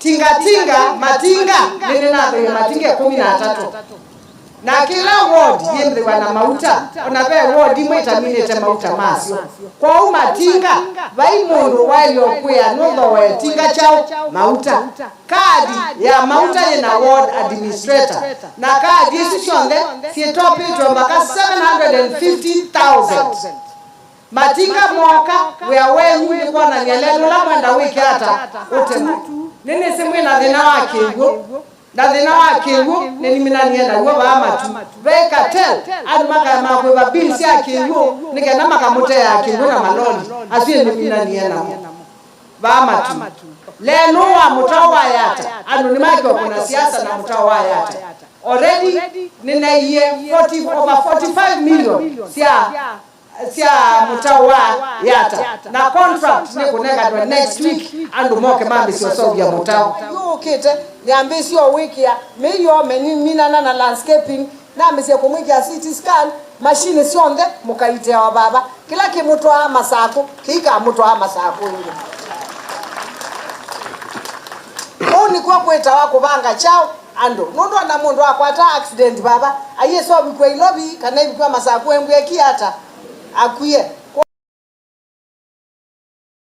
tinga matinga nina be matinga 13 na kila ward yende wana mauta onabe ward imwe mauta masio kwa umatinga vai mundu wayo kuya notho we tinga chao mauta kadi ya mauta yana ward administrator na kadi yesu shonde si topi mpaka 750,000 matinga mwaka wea wenyu ni kwa na nyelelo la mwenda wiki hata utema nene semwe na thina wake hivyo na thina wake hivyo nini mina nienda huwa baamatu veka tel adu maka makweva bills yake hivyo nikenda makamote yake hivyo na maloli asiye ni mina nienda baamatu leno wa mutawa yata adu ni maki wa kuna siasa na mutawa yata already nina iye over 45 million sia mutawa yata na contract ni kunega next week andu moke mambi sio so ya mutawa yo kete niambe sio wiki ya meyo menina na landscaping na mse kumwiki ya CT scan machine sionde mukaite wa baba kila kimuto ama sako kika muto ama sako ingi oni kwa kweta wako banga chao ando nondo na mundu akwata accident baba ayeso bikwe ilobi kana bikwa masako embwe kiata akuye